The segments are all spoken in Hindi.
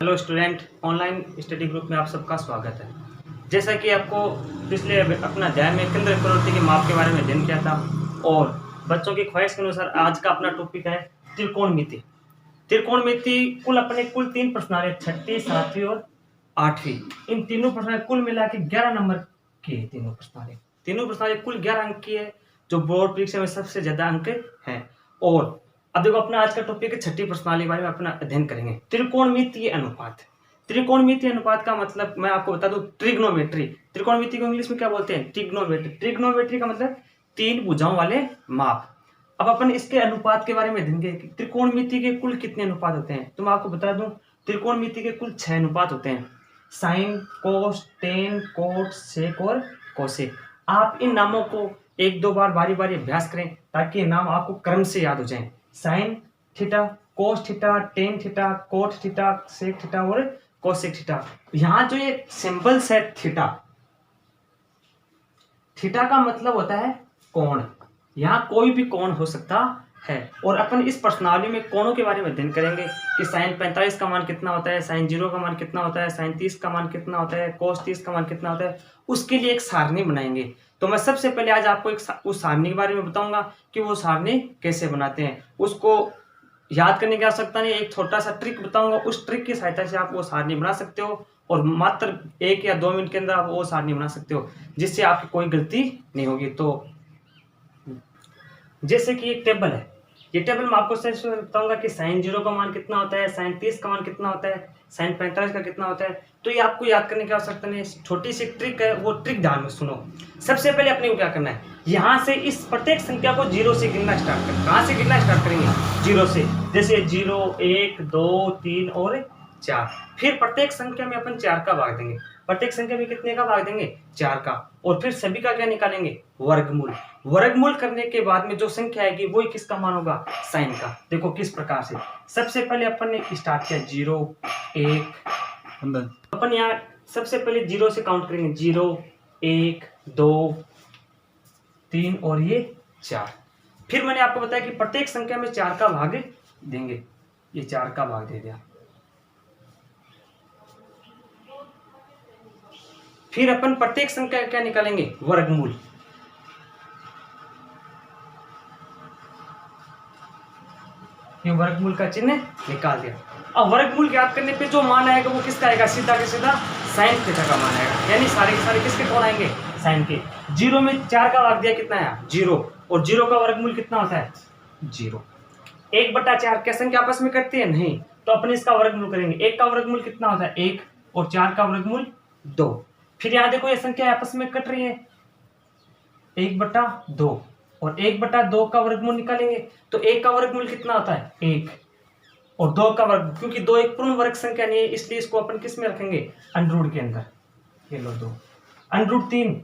Hello student, online study group में आप सबका स्वागत है। जैसा कि आपको पिछले अपना अध्याय में केंद्र प्रवृत्ति के माप के बारे में अध्ययन किया था और बच्चों की ख्वाहिश के अनुसार आज का अपना टॉपिक है त्रिकोणमिति। त्रिकोणमिति कुल 3 प्रश्नावली, छठी, सातवीं और आठवीं, इन तीनों प्रश्नावली कुल मिला के 11 नंबर की है। तीनों प्रश्नावली कुल 11 अंक की है, जो बोर्ड परीक्षा में सबसे ज्यादा अंक है। और अब देखो, अपना आज का टॉपिक है छठी प्रश्नावली के बारे में अपना अध्ययन करेंगे। त्रिकोणमितीय अनुपात। त्रिकोणमितीय अनुपात का मतलब मैं आपको बता दूं, ट्रिग्नोमेट्री। त्रिकोणमिति को इंग्लिश में क्या बोलते हैं? ट्रिग्नोमेट्री। ट्रिग्नोमेट्री का मतलब 3 भुजाओं वाले माप। अब अपन इसके अनुपात के बारे में देखेंगे। त्रिकोणमिति के कुल कितने अनुपात होते हैं? तो मैं आपको बता दूं, त्रिकोणमिति के कुल 6 अनुपात होते हैं। साइन, कोस, टेन, कोट, सेक और कोसेक। आप इन नामों को 1-2 बार बारी बारी अभ्यास करें ताकि ये नाम आपको क्रम से याद हो जाएं। Sine theta, cos theta, tan theta, cot theta, sec theta और कोसेक थीटा। यहां जो ये सिंबल्स है थीटा, थीटा का मतलब होता है कोण। यहां कोई भी कोण हो सकता है। और अपन इस प्रश्नावली में कोणों के बारे में अध्ययन करेंगे कि साइन 45 का मान कितना होता है, साइन 0 का मान कितना होता है, साइन 30 का मान कितना होता है, कोस 30 का मान कितना होता है। उसके लिए एक सारणी बनाएंगे। तो मैं सबसे पहले आज आपको उस सारणी के बारे में बताऊंगा कि वो सारणी कैसे बनाते हैं। उसको याद करने की आवश्यकता नहीं, एक छोटा सा ट्रिक बताऊंगा। उस ट्रिक की सहायता से आप वो सारणी बना सकते हो और मात्र 1 या 2 मिनट के अंदर आप वो सारणी बना सकते हो, जिससे आपकी कोई गलती नहीं होगी। तो जैसे कि एक टेबल है, ये टेबल मैं आपको सबसे बताऊंगा कि साइन 0 का मान कितना होता है, साइन 30 का मान कितना होता है, साइन 45 का कितना होता है। तो ये आपको याद करने की आवश्यकता नहीं, छोटी सी ट्रिक है, वो ट्रिक ध्यान में सुनो। सबसे पहले अपने को क्या करना है, यहाँ से इस प्रत्येक संख्या को 0 से गिनना स्टार्ट करें। कहाँ से गिनना स्टार्ट करेंगे? 0 से। जैसे 0, 1, 2, 3 और 4। फिर प्रत्येक संख्या में अपन 4 का भाग देंगे। प्रत्येक संख्या में कितने का भाग देंगे? 4 का। और फिर सभी का क्या निकालेंगे? वर्गमूल। वर्गमूल करने के बाद में जो संख्या आएगी वही किसका मान होगा? साइन का। देखो किस प्रकार से। सबसे पहले अपन ने स्टार्ट किया 0, 1। अपन यहाँ सबसे पहले 0 से काउंट करेंगे। 0, 1, 2, 3 और ये 4। फिर मैंने आपको बताया कि प्रत्येक संख्या में 4 का भाग देंगे। ये 4 का भाग दे दिया। फिर अपन प्रत्येक संख्या क्या निकालेंगे? वर्गमूल। ये वर्गमूल का चिन्ह निकाल दिया। अब वर्गमूल याद करने पे जो मान आएगा वो किसका आएगा? सीधा के सीधा साइन थीटा का मान आएगा। यानी सारे के सारे किसके कोण आएंगे? साइन के। 0 में 4 का भाग दिया, कितना आया? 0। और 0 का वर्गमूल कितना होता है? 0। 1/4 क्या संख्या आपस में कटती है? नहीं। तो अपन इसका वर्गमूल करेंगे। 1 का वर्गमूल कितना होता है? 1। और 4 का वर्गमूल 2। फिर यहाँ देखो ये संख्या आपस में कट रही है, 1/2। और 1/2 का वर्गमूल निकालेंगे तो 1 का वर्गमूल कितना होता है? 1। और 2 का वर्ग, क्योंकि 2 एक पूर्ण वर्ग संख्या नहीं है, इसलिए इसको अपन किस में रखेंगे? अंडररूट के अंदर। ये लो 2, अंडररूट 3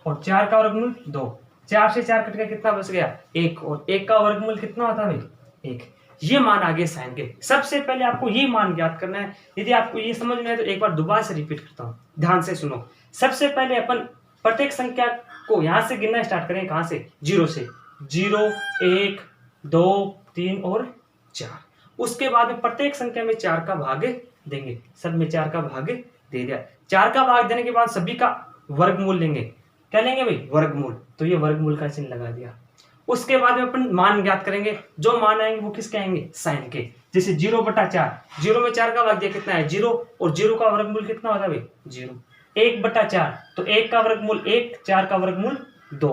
और 4 का वर्गमूल 2। 4 से 4 कट के कितना बच गया? 1। और 1 का वर्गमूल कितना होता है भाई? 1। ये मान आगे साइन के। सबसे पहले आपको ये मान ज्ञात करना है। यदि आपको ये समझ में आए तो एक बार दोबारा से रिपीट करता हूँ, ध्यान से सुनो। सबसे पहले अपन प्रत्येक संख्या को यहां से गिनना स्टार्ट करें। कहां से? 0 से। 0, 1, 2, 3 और 4। उसके बाद में प्रत्येक संख्या में 4 का भाग देंगे। सब में 4 का भाग दे दिया। 4 का भाग देने के बाद सभी का वर्गमूल लेंगे। क्या लेंगे भाई? वर्गमूल। तो ये वर्गमूल का चिन्ह लगा दिया। उसके बाद में अपन मान ज्ञात करेंगे। जो मान आएंगे वो किसके आएंगे? साइन के। जैसे 0/4, 0 में 4 का भाग दिया, कितना है? 0। और 0 का वर्गमूल कितना होता है भाई? 0। 1/4 तो 1 का वर्गमूल 1, 4 का वर्गमूल 2।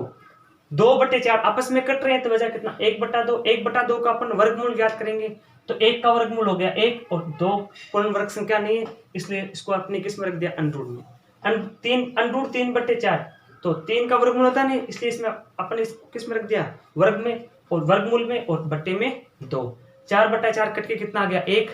2/4 आपस में कट रहे हैं तो वजह कितना? 1/2। 1/2 का अपन वर्गमूल ज्ञात करेंगे तो 1 का वर्गमूल हो गया 1 और 2 पूर्ण वर्ग संख्या नहीं है, इसलिए इसको अपने किस में रख दिया? अंडररूट में। 3/4 तो 3 का वर्गमूल होता नहीं, इसलिए इसमें अपन इसको किस में रख दिया? वर्ग में। और वर्गमूल में और बट्टे में 2। 4/4 कट के कितना आ गया? 1।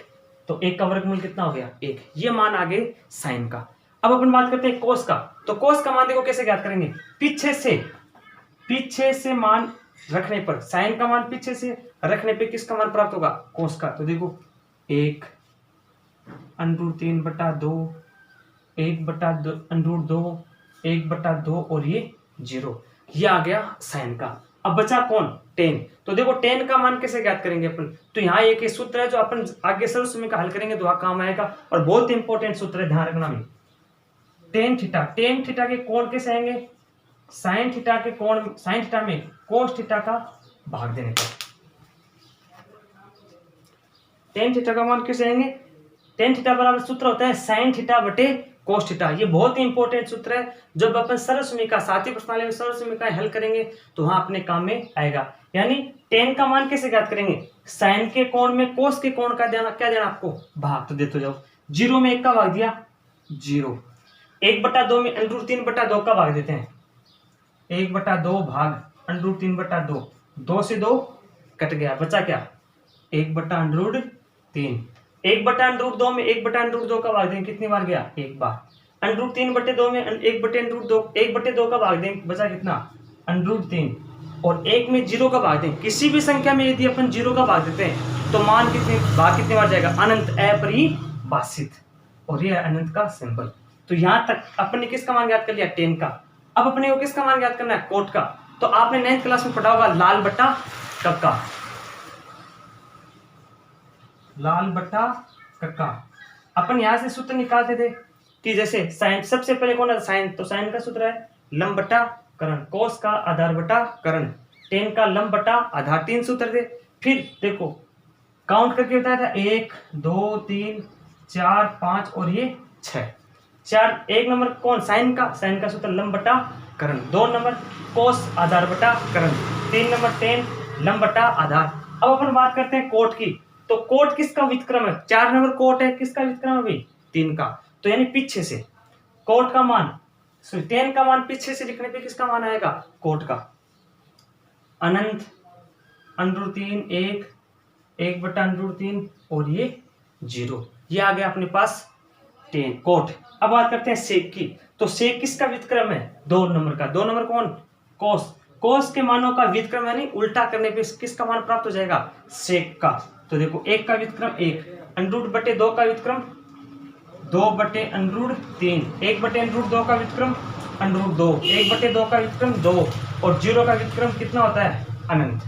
तो 1 का वर्गमूल कितना हो गया? 1। ये मान आ गए साइन का। अब अपन बात करते हैं कोस का। तो कोस का मान देखो कैसे ज्ञात करेंगे? पीछे से मान रखने पर, साइन का मान पीछे से रखने पे किसका मान प्राप्त होगा? कोस का। तो देखो 1 √3/2, 1/2 √2, 1/2 और ये 0। ये आ गया साइन का। अब बचा कौन, टेन। तो देखो टेन का मान कैसे ज्ञात करेंगे अपन, तो यहाँ एक सूत्र है जो अपन आगे सर्वसमीकरण का हल करेंगे तो वहां काम आएगा, और बहुत इंपॉर्टेंट सूत्र है, ध्यान रखना भी। टेन थीटा के कोण कैसे आएंगे, साइन थीटा के कोण, साइन थीटा में कोस थीटा का भाग देने का। टेन थीटा का मान कैसे आएंगे, टेन थीटा बराबर सूत्र होता है साइन थीटा बटे कोस थीटा। ये बहुत ही इंपॉर्टेंट सूत्र है, जब अपन सर्वसमीकरण सातवीं प्रश्नावली में सर्वसमीकरण हल करेंगे तो वहां अपने काम में आएगा। यानी टेन का मान कैसे ज्ञात करेंगे, साइन के कोण में कोस के कोण का देना, क्या देना आपको, भाग। तो देते जाओ, जीरो में एक का भाग दिया, जीरो। 1/2 में √3/2 का भाग देते हैं, 1/2 भाग √3/2, 2 से 2 कट गया, बचा क्या, 1/√3। 1/√2 में 1/√2 का भाग देंगे, कितनी बार गया, एक बार। √3/2 में 1/2 का भाग देंगे, बचा कितना, √3। और 1 में 0 का भाग देंगे। किसी भी संख्या में यदि अपन 0 का भाग देते हैं तो मान कितनी बार जाएगा, अनंत, अपरिभाषित। और ये अनंत का सिंबल। तो यहां तक अपन ने किसका मान ज्ञात कर लिया, टेन का। अब अपने को किसका मान ज्ञात करना है, कोट का। तो आपने 9th क्लास में पढ़ा होगा लाल बट्टा कक्का, लाल बट्टा कक्का। अपन यहां से सूत्र निकालते थे कि जैसे साइन, सबसे पहले कौन है साइन, तो साइन का सूत्र है लंब बट्टा कर्ण, कोस का आधार बट्टा कर्ण, टेन का लंब बट्टा आधार, 3 सूत्र थे। फिर देखो काउंट करके बताया था 1 2 3 4 5 और ये 6। 4, 1 नंबर कौन, साइन का सूत्र लंब बट्टा कर्ण, 2 नंबर कोस आधार बट्टा कर्ण, 3 नंबर टेन लंब बट्टा आधार। अब अपन बात करते हैं कोट की। तो कोट किसका व्युत्क्रम है, 4 नंबर कोट है, किसका व्युत्क्रम है भाई, 3 का। तो यानी पीछे से कोट का मान, टेन का मान पीछे से लिखने पे किसका मान आएगा, कोट का। अनंत √3 1/√3 और ये 0, ये आ गया अपने पास 10 कोट। अब बात करते हैं सेक की। तो सेक किसका व्युत्क्रम है, 2 नंबर का। 2 नंबर कौन, कोस। कोस के मानों का व्युत्क्रम यानी उल्टा करने पे किसका मान प्राप्त हो जाएगा, सेक का। तो देखो 1 का व्युत्क्रम 1, √2 का व्युत्क्रम 2/√3, 1/√2 का व्युत्क्रम √2, 1/2 का व्युत्क्रम 2 और 0 का व्युत्क्रम कितना होता है, अनंत।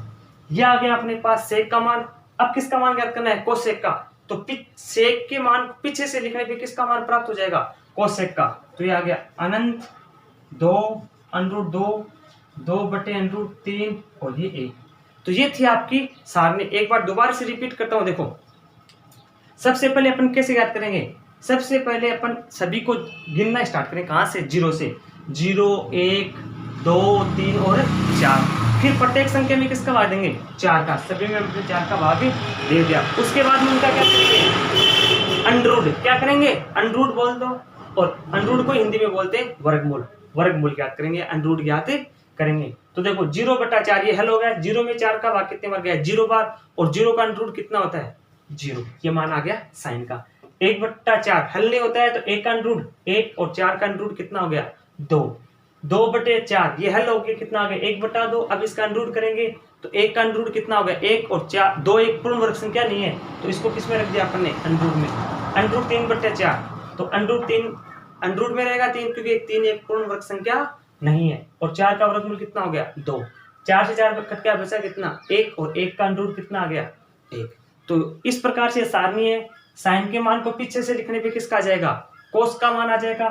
यह आ गया अपने पास सेक का मान। अब किसका मान ज्ञात करना है, कोसेक का। तो सेक के मान पीछे से लिखने पे किसका मान प्राप्त हो जाएगा, कोसेक का। तो ये आ गया अनंत 2 2/√3 और ये 1। तो ये थी आपकी सारणी। एक बार दोबारा से रिपीट करता हूं, देखो सबसे पहले अपन कैसे याद करेंगे, सबसे पहले अपन सभी को गिनना स्टार्ट करें, कहां से, 0 से। 0 1 2 3 और 4। फिर प्रत्येक संख्या में किसका भाग देंगे, 4 का। सभी में अपने 4 का भाग दे दिया। उसके बाद में उनका क्या करेंगे, अंडरूट। क्या करेंगे, अंडरूट बोल दो। और अंडरूट को हिंदी में बोलते हैं वर्गमूल। वर्गमूल ज्ञात करेंगे, अंडरूट ज्ञात करेंगे। तो देखो 0/4 ये हल हो गया। 0 में 4 का भाग कितने बार गया, 0 बार। और 0 का अंडरूट कितना होता है, 0। ये मान आ गया साइन का। 1/4 हल नहीं होता है तो 1 का अंडरूट 1 और 4 का अंडरूट कितना हो गया, 2। 2/4 ये हल हो गया, कितना आ गया, 1/2। अब इसका अंडरूट करेंगे तो 1 का अंडरूट कितना हो गया, 1 और 4, 2 एक पूर्ण वर्ग संख्या नहीं है तो इसको किस में रख दिया अपन ने, अंडरूट में। अंडरूट 3/4 तो अंडरूट में रहेगा 3, क्योंकि 3 एक पूर्ण वर्ग संख्या नहीं है। और 4 का वर्गमूल कितना हो गया, 2। 4 से 4 कट गया, बचा कितना, 1 और 1 का अंडरूट कितना आ गया, 1। तो इस प्रकार से सारणी है। साइन के मान को पीछे से लिखने पे किसका आ जाएगा, कोस का मान आ जाएगा।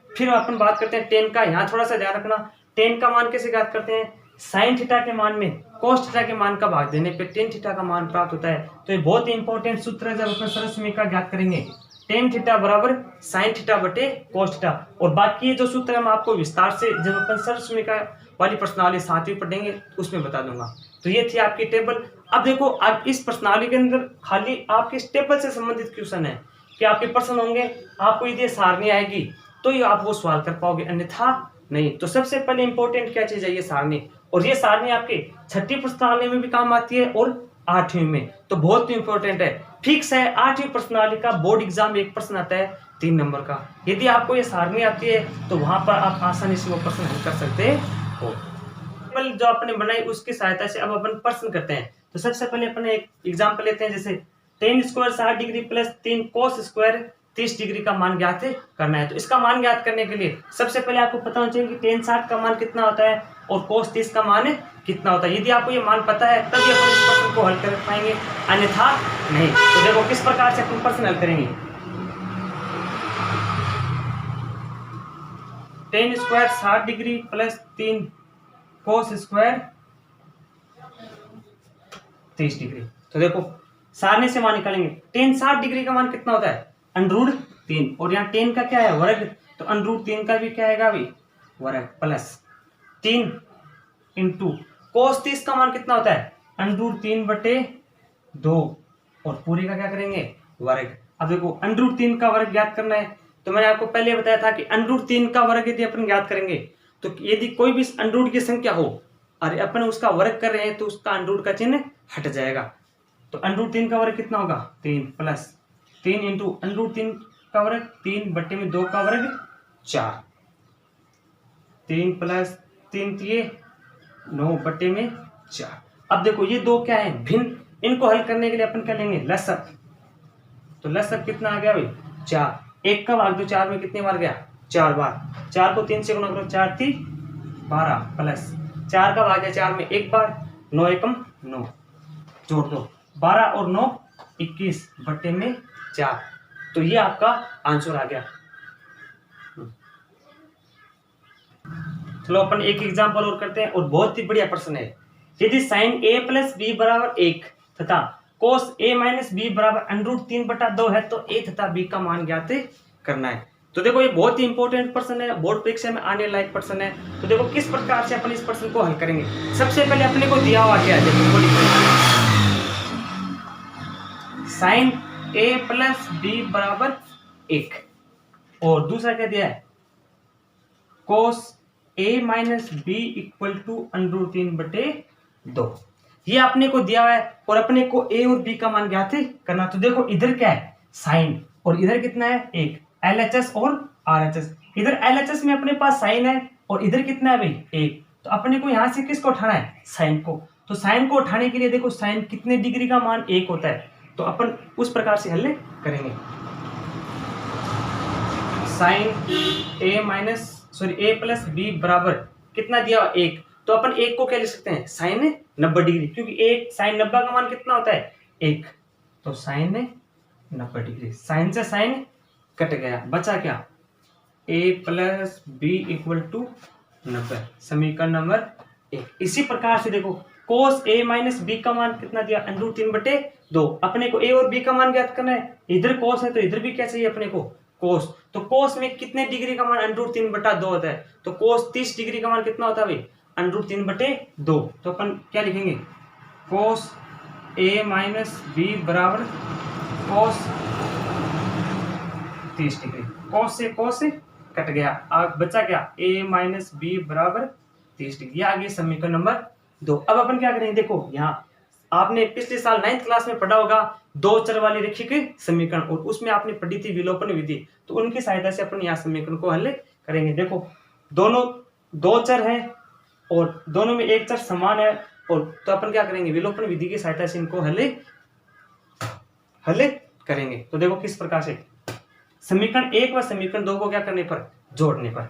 फिर अपन बात करते हैं टेन का। यहाँ थोड़ा सा ध्यान रखना, टेन का मान कैसे ज्ञात करते हैं, साइन थीटा के मान में कोस थीटा के मान का भाग देने पे टेन थीटा का मान प्राप्त होता है। तो ये बहुत ही इंपॉर्टेंट सूत्र है जब अपन सरलसमीकरण ज्ञात करेंगे। टेन थीटा बराबर साइन थीटा बटे कोस थीटा। और बाकी जो सूत्र है मैं आपको विस्तार से जब अपन सरलसमीकरण वाली प्रश्नावली 7वीं पढ़ेंगे उसमें बता दूंगा। तो ये थी आपकी टेबल। अब देखो आप इस प्रश्नावली के अंदर खाली आपके इस टेबल से संबंधित क्वेश्चन है कि आपके प्रश्न होंगे, आपको यदि सारणी आएगी तो ये आप वो सवाल कर पाओगे, अन्यथा नहीं। तो सबसे पहले इंपॉर्टेंट क्या चीज है, ये सारणी। और ये सारणी आपके 6ठी प्रश्नावली में भी काम आती है और 8वीं में, तो बहुत इंपॉर्टेंट है। फिक्स है 8वीं प्रश्नावली का बोर्ड एग्जाम एक प्रश्न आता है 3 नंबर का। यदि आपको ये सारणी आती है तो वहां पर आप आसानी से वो प्रश्न हल कर सकते हो। जो आपने बनाई उसकी सहायता से अब अपन प्रश्न करते हैं। तो सबसे पहले अपन एक एग्जाम्पल लेते हैं, जैसे tan² 60 degree plus 3 cos² 30 degree का मान ज्ञात करना है। तो इसका मान ज्ञात करने के लिए सबसे पहले आपको पता होना चाहिए कि tan 60 का मान कितना होता है और cos 30 का मान कितना होता है। यदि आपको ये मान पता है तभी अपन इस प्रश्न को हल कर पाएंगे, अन्यथा नहीं। तो देखो किस प्रकार से अपन प्रश्न हल करेंगे। tan square 60 degree plus 3 cos square 30 degree. तो देखो सारणी से मान निकालेंगे। tan 60 डिग्री का मान कितना होता है √3 और यहाँ tan का क्या है वर्ग, तो √3 का भी क्या आएगा भाई वर्ग प्लस 3 इंटू cos 30 का मान कितना होता है √3/2 और पूरे का क्या करेंगे वर्ग। अब देखो √3 का वर्ग ज्ञात करना है, तो मैंने आपको पहले बताया था कि √3 का वर्ग यदि अपन ज्ञात करेंगे तो यदि कोई भी अंडरूट की संख्या हो और अपन उसका वर्ग कर रहे हैं तो उसका अंडरूट का चिन्ह हट जाएगा। तो √3 का वर्ग कितना होगा 3 प्लस 3 इंटू √3 का वर्ग 3/2 का वर्ग 4, 3 प्लस 3 9/4। अब देखो ये दो क्या है भिन्न, इनको हल करने के लिए अपन क्या लेंगे लसक। तो लसक कितना आ गया भाई 4, 1 का भाग दो 4 में कितनी बार गया 4 बार, 4 को 3 से गुणा करो 4 × 3 = 12 प्लस 4 का भाग है 4 में 1 बार, 9 एकम 9 जोड़ दो 12 और 9 21/4। तो ये आपका आंसर आ गया। चलो अपन एक एग्जांपल और करते हैं और बहुत ही बढ़िया प्रश्न है। यदि sin a + b = 1 तथा cos a - b = √3/2 है तो a तथा b का मान ज्ञात करना है। तो देखो ये बहुत ही इंपॉर्टेंट प्रश्न है, बोर्ड परीक्षा में आने लायक प्रश्न है। तो देखो किस प्रकार से अपन इस प्रश्न को हल करेंगे। सबसे पहले अपने को दिया हुआ क्या है देखो, sin a + b = 1 और दूसरा क्या दिया है cos a - b = √3/2। ये अपने को दिया हुआ है और अपने को a और b का मान ज्ञात करना। तो देखो इधर क्या है साइन और इधर कितना है 1, LHS और RHS। इधर LHS में अपने पास साइन है और इधर कितना है भाई 1। तो अपने को यहां से किसको उठाना है साइन को। तो साइन को उठाने के लिए देखो साइन कितने डिग्री का मान 1 होता है, तो अपन उस प्रकार से हल करेंगे। साइन a + b बराबर कितना दिया 1, तो अपन 1 को क्या लिख सकते हैं साइन 90 डिग्री, क्योंकि 1 साइन 90 का मान कितना होता है 1। तो साइन 90 डिग्री, साइन से साइन कट गया, बचा क्या a + b = 90, समीकरण नंबर 1। इसी प्रकार से देखो cos a - b का मान कितना दिया √3/2। अपने को a और b का मान ज्ञात करना है। इधर cos है तो इधर भी क्या चाहिए अपने को cos। तो cos में कितने डिग्री का मान √3/2 होता है, तो cos 30 डिग्री का मान कितना होता है भाई √3/2। तो अपन क्या लिखेंगे cos a - b बराबर cos 30 डिग्री। cos से cos कट गया, अब बचा क्या a - b बराबर 30 डिग्री। आ गई समीकरण नंबर 2। अब अपन क्या करेंगे देखो यहाँ आपने पिछले साल 9th क्लास में पढ़ा होगा 2 चर वाली रैखिक समीकरण, और उसमें आपने पढ़ी थी विलोपन विधि। तो उनकी सहायता से अपन यहाँ समीकरण को हल करेंगे। देखो दोनों 2 चर हैं और दोनों में एक चर समान है, और तो अपन क्या करेंगे विलोपन विधि की सहायता से इनको हल करेंगे। तो देखो किस प्रकार से समीकरण 1 व समीकरण 2 को क्या करने पर जोड़ने पर,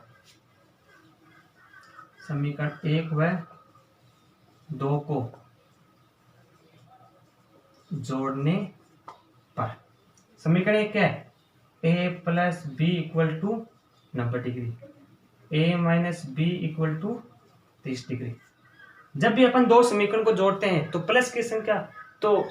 समीकरण 1 व 2 को जोड़ने पर समीकरण 1 क्या है a + b = 90 degree, a - b = 30 degree. जब भी अपन 2 समीकरण को जोड़ते हैं तो प्लस की संख्या तो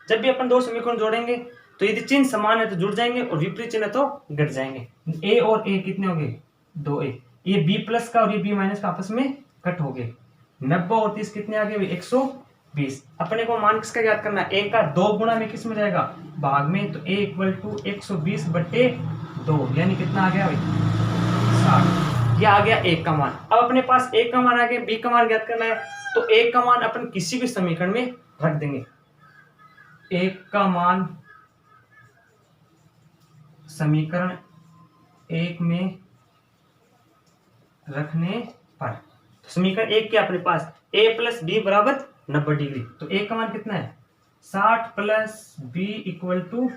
जब भी अपन 2 समीकरण जोड़ेंगे तो यदि चिन्ह समान है तो जुड़ जाएंगे और विपरीत चिन्ह तो घट जाएंगे। a और a कितने हो गए 2a, ये b+ का और ये b- का आपस में कट हो गए। 90 और 30 कितने आ गए 120। अपने को मान किसका ज्ञात करना है, a का 2 गुणा में किस में जाएगा भाग में, तो a = 120/2 यानी कितना आ गया भाई 60। ये आ गया a का मान। अब अपने पास a का मान आ गया, b का मान ज्ञात करना है, तो a का मान अपन किसी भी समीकरण में रख देंगे। a का मान समीकरण 1 में रखने पर, तो समीकरण 1 के अपने पास a + b = 90 डिग्री, तो a का मान कितना है 60 + b =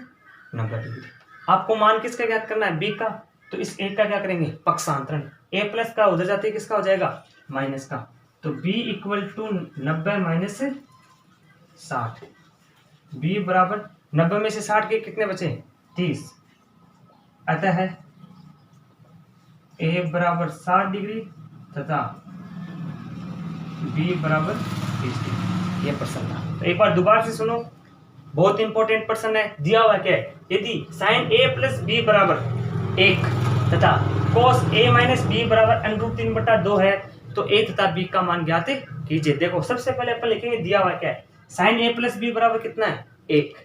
90 डिग्री। आपको मान किसका ज्ञात करना है, बी का। तो इस एक का क्या करेंगे, पक्षांतरण। ए प्लस का उधर जाते किसका हो जाएगा, माइनस का। तो B equal to 90 minus 60। B बराबर 90 में से 60 के कितने बचे, 30। अतः है ए बराबर 60 डिग्री तथा बी बराबर 30 डिग्री। ये प्रश्न था। तो एक बार दोबारा से सुनो, बहुत इंपॉर्टेंट प्रश्न है। दिया हुआ क्या है, यदि साइन ए प्लस बी बराबर 1 तथा कोस ए माइनस बी बराबर √3/2 है तो ए तथा बी का मान ज्ञात कीजिए। देखो सबसे पहले अपन लिखेंगे दिया हुआ क्या है, साइन ए प्लस बी बराबर कितना है, 1।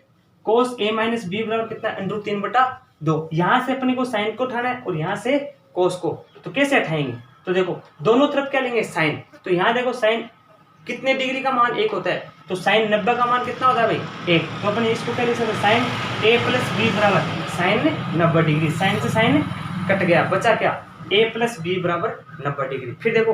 कोस ए माइनस बी बराबर कितना है, √3/2। यहां से अपने को साइन को उठाना है और यहां से कोस को। तो कैसे उठाएंगे, तो देखो दोनों तरफ क्या लेंगे, साइन। तो यहाँ देखो साइन कितने डिग्री का मान 1 होता है, तो साइन 90 का मान कितना होता है भाई, 1। तो अपन इसको क्या लिख सकते हैं, साइन ए प्लस बी बराबर साइन 90 डिग्री। साइन से साइन कट गया, बचा क्या, ए प्लस बी बराबर 90 डिग्री। फिर देखो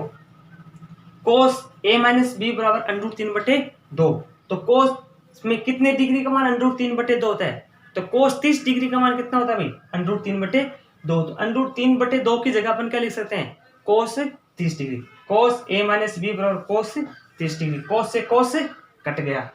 कोस ए माइनस बी बराबर √3/2। तो कोस में कितने डिग्री का मान √3/2 होता है, तो कोस 30 डिग्री का मान कितना होता है भाई, √3/2। तो √3/2 की जगह अपन क्या लिख सकते हैं, कोस 30 डिग्री। कोस ए माइनस बी बराबर कोस 30 डिग्री। कोस से कोस कट गया,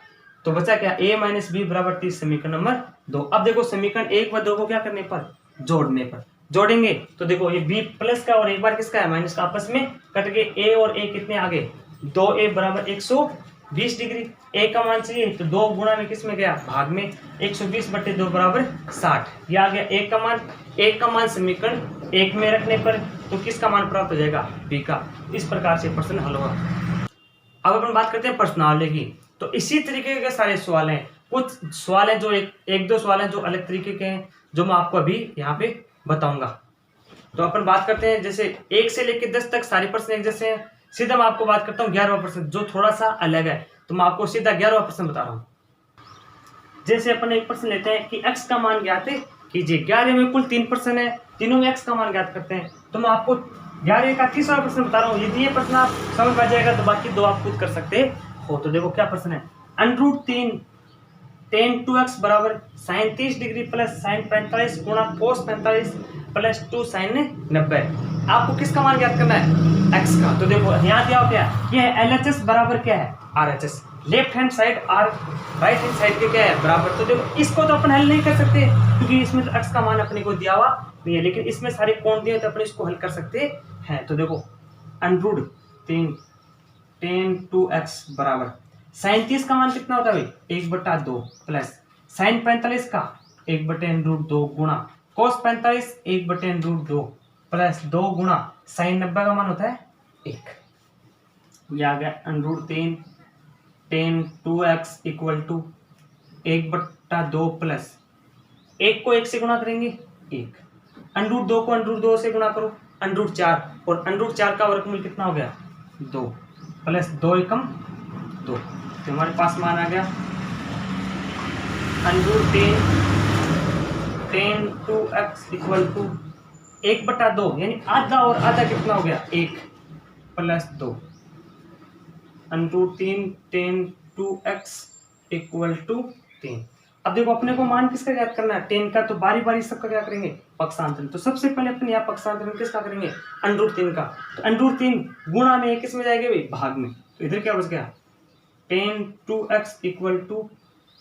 तो बचा क्या, ए माइनस बी बराबर 30, समीकरण नंबर 2। अब देखो समीकरण 1 व 2 को क्या करने पर, जोड़ने पर। जोड़ेंगे तो देखो ये बी प्लस का और एक बार किसका है, माइनस का, आपस में कट गए। ए और ए कितने आगे, 2a बराबर 120 डिग्री। ए का मान चाहिए तो 2 गुणा में किस में गया, भाग में। 120/2 बराबर 60। यह आ गया एक का मान। एक का मान समीकरण 1 में रखने पर तो किसका मान प्राप्त हो जाएगा, बी का। इस प्रकार से प्रश्न हल होगा। अब अपन बात करते हैं प्रश्नावली की। तो इसी तरीके के सारे सवाल हैं। कुछ सवाल हैं जो एक दो सवाल हैं जो अलग तरीके के हैं, जो मैं आपको अभी यहाँ पे बताऊंगा। तो अपन बात करते हैं, जैसे 1 से लेकर 10 तक सारे प्रश्न एक जैसे हैं। सीधा मैं आपको बात करता हूँ 11वां प्रश्न, जो थोड़ा सा अलग है। तो मैं आपको सीधा 11वां प्रश्न बता रहा हूँ। जैसे अपन एक प्रश्न लेते हैं कि x का मान ज्ञात कीजिए। 11 में कुल 3 प्रश्न है, तीनों में x का मान ज्ञात करते हैं। तो मैं आपको 11 का 30वां प्रश्न बता रहा हूँ। यदि ये प्रश्न आप समझ आ जाएगा तो बाकी 2 आप खुद कर सकते हो। तो देखो क्या प्रश्न है, √3 tan 2x बराबर साइन 30 डिग्री प्लस साइन 45 गुणा कोस 45 प्लस 2 साइन 90। आपको किसका मान ज्ञात करना है, x का। तो देखो यहाँ दिया हो क्या, ये है LHS बराबर क्या है, RHS। लेफ्ट हैंड साइड और राइट हैंड साइड के क्या है, बराबर। तो देखो इसको तो अपन हल नहीं कर सकते क्योंकि इसमें तो x का मान अपने को दिया हुआ नहीं है, लेकिन इसमें सारे कोण दिए तो अपन इसको हल कर सकते हैं। तो देखो √3 tan 2x बराबर साइन 30 का मान कितना होता है भाई, 1/2 प्लस साइन 45 का 1/√2 गुणा कोस 45 1/√2 प्लस 2 गुणा साइन 90 का मान होता है 1। ये आ गया √3 tan 2x equal to 1/2 plus 1 को 1 से गुणा करेंगे 1, √2 को √2 से गुणा करो √4, और √4 का वर्गमूल कितना हो गया 2 प्लस 2 एकम 2। तो हमारे पास मान आ गया √3 tan 2x इक्वल टू 1/2, यानी आधा और आधा कितना हो गया 1 plus 2, √3 tan 2x equal to 3। अब देखो अपने को मान किसका ज्ञात करना है, 10 का। तो बारी बारी सबका क्या करेंगे, पक्षांतरण। तो सबसे पहले अपन यहाँ पक्षांतरण किसका करेंगे, √3 का। तो √3 गुणा में किस में जाएगा भाई, भाग में। तो इधर क्या बच गया, tan 2x इक्वल टू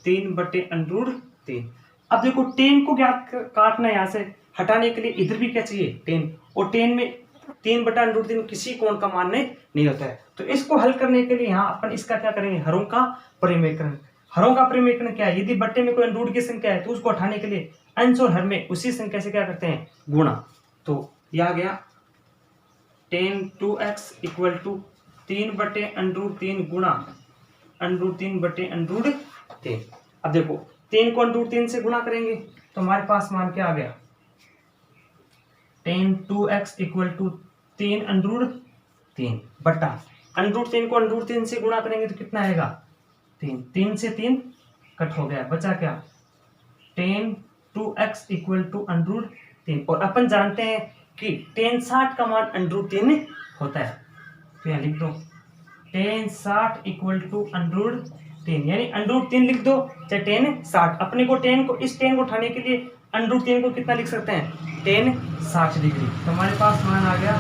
3/√3। अब देखो 10 को ज्ञात काटना है, यहाँ से हटाने के लिए इधर भी क्या चाहिए 10, और 10 में 3/√3 किसी कोण का मान नहीं होता है। तो इसको हल करने के लिए यहाँ अपन इसका क्या करेंगे, हरों का परिमेयकरण। हरों का परिमेयकरण क्या है, यदि बट्टे में कोई √ की संख्या है तो उसको हटाने के लिए अंश और हर में उसी संख्या से क्या करते हैं, गुणा। तो यह आ गया tan 2x इक्वल टू 3/√3 गुणा √3/√3। अब देखो 3 को √3 से गुणा करेंगे तो हमारे पास मान क्या आ गया, tan 2x इक्वल टू 3/√3 बटा √3 को √3 से गुणा करेंगे तो कितना आएगा 3। 3 से 3 कट हो गया, बचा क्या tan 2x इक्वल टू √3। और अपन जानते हैं कि tan 60 का मान √3 होता है। तो यहाँ लिख दो tan 60 इक्वल टू 10 यानी √3 लिख दो चाहे 10 60। अपने को 10 को इस 10 को उठाने के लिए √3 को कितना लिख सकते हैं 10 60 डिग्री। तो हमारे पास मान आ गया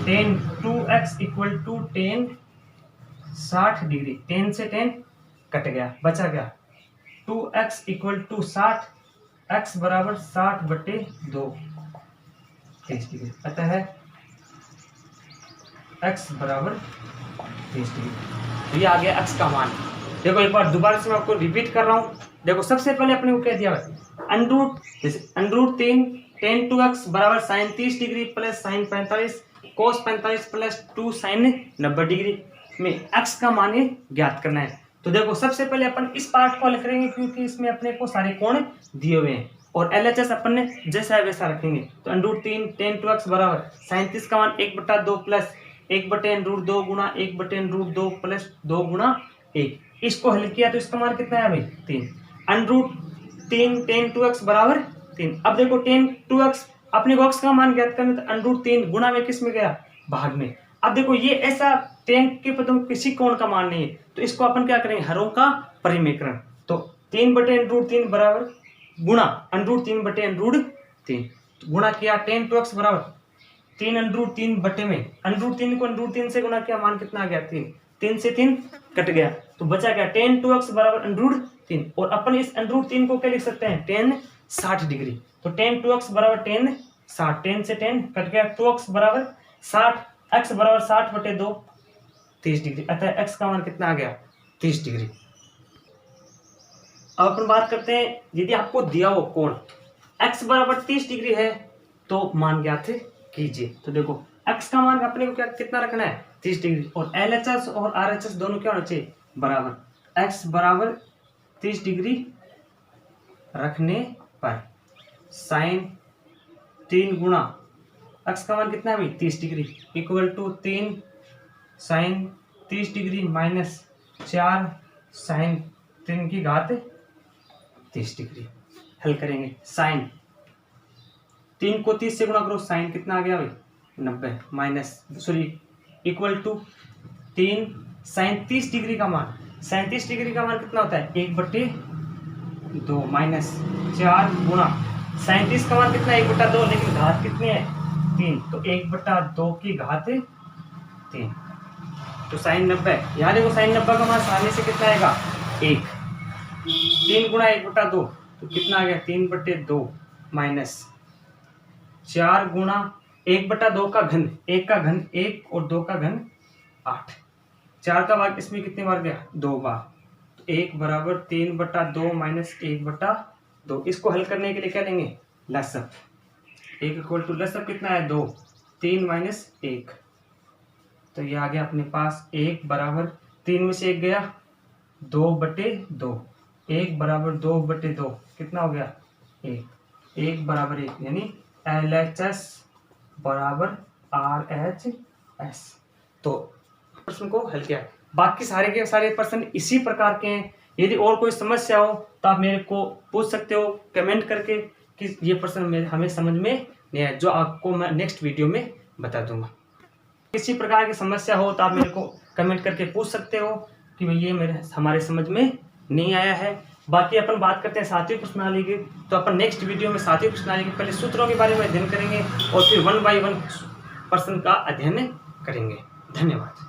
10 2x इक्वल टू 10 60 डिग्री। 10 से 10 कट गया, बचा गया 2x इक्वल टू 60, x बराबर 60/2 30 डिग्री। अतः x बराबर 30 डिग्री। तो ये आ गया x का मान। देखो एक बार दोबारा से मैं आपको रिपीट कर रहा हूँ। देखो सबसे पहले अपने को क्या दिया है √3 10 2x बराबर sin 30 degree plus sin 45 cos 45 plus 2 sin 90 degree में x का मान ही ज्ञात करना है। तो देखो सबसे पहले अपन इस पार्ट को लिख लेंगे क्योंकि इसमें अपने को सारे कोण दिए हुए हैं और LHS अपन ने जैसा है वैसा रखेंगे। तो √3 10 2x बराबर sin 30 का मान 1/2 प्लस 1/√2 गुणा 1/√2 प्लस 2 गुणा 1। इसको हल किया तो इसका मान कितना है भाई 3। √3 10 2x बराबर 3। अब देखो 10 2x अपने को x का मान ज्ञात करना तो √3 गुणा में किस में गया भाग में। अब देखो ये ऐसा 10 के पदों में किसी कोण का मान नहीं है तो इसको अपन क्या करेंगे हरों का परिमेकरण। तो 3/√3 बराबर गुणा √3/√3 गुणा किया 10 2x बराबर 3 √3 में √3 को √3 से गुणा किया मान कितना आ गया 3 से 3 कट गया तो बचा गया 10 2x बराबर √3 और अपन इस √3 को क्या लिख सकते हैं 10 60 डिग्री। तो 10 2x बराबर 10 60 10 से 10 कट गया 2x बराबर 60 x बराबर 60/2 30 डिग्री। अतः x का मान कितना आ गया 30 डिग्री। अब अपन बात करते हैं यदि आपको दिया हो कोण x बराबर 30 डिग्री है तो मान ज्ञात कीजिए। तो देखो x का मान अपने को क्या कितना रखना है 30 डिग्री और LHS और RHS दोनों क्या होना चाहिए बराबर। x बराबर 30 डिग्री रखने पर साइन 3 गुणा x का मान कितना है भाई 30 degree equal to 3 sine 30 degree minus 4 sine 3 की घात 30 डिग्री। हल करेंगे साइन 3 को 30 से गुणा करो साइन कितना आ गया भाई 90 minus sorry equal to 3 sine 30 degree का मान। साइन 30 डिग्री का मान कितना होता है 1/2 माइनस 4 गुणा साइन 30 का मान कितना है 1/2 लेकिन घात कितनी है 3 तो 1/2 की घात 3 तो साइन 90। यहाँ देखो साइन 90 का मान आसानी से कितना आएगा 1 3 गुणा 1/2 तो कितना आ गया 3/2 माइनस 4 गुणा 1/2 का घन 1 का घन 1 और 2 का घन 8 4 का भाग इसमें कितनी बार गया 2 बार तो 1 बराबर 3/2 माइनस 1/2। इसको हल करने के लिए क्या लेंगे लसअप 1 इक्वल टू लसअप कितना है 2 3 माइनस 1 तो ये आ गया अपने पास 1 बराबर 3 में से 1 गया 2/2 1 बराबर 2/2 कितना हो गया 1 बराबर 1 यानी LHS बराबर RHS। तो प्रश्न को हल किया। बाकी सारे के सारे प्रश्न इसी प्रकार के हैं। यदि और कोई समस्या हो तो आप मेरे को पूछ सकते हो कमेंट करके कि ये प्रश्न हमें समझ में नहीं आया जो आपको मैं नेक्स्ट वीडियो में बता दूंगा। किसी प्रकार की समस्या हो तो आप मेरे को कमेंट करके पूछ सकते हो कि भाई ये हमारे समझ में नहीं आया है। बाकी अपन बात करते हैं सातवीं प्रश्नावली की। तो अपन नेक्स्ट वीडियो में सातवीं प्रश्नावली के पहले सूत्रों के बारे में अध्ययन करेंगे और फिर 1 by 1 प्रश्न का अध्ययन करेंगे। धन्यवाद।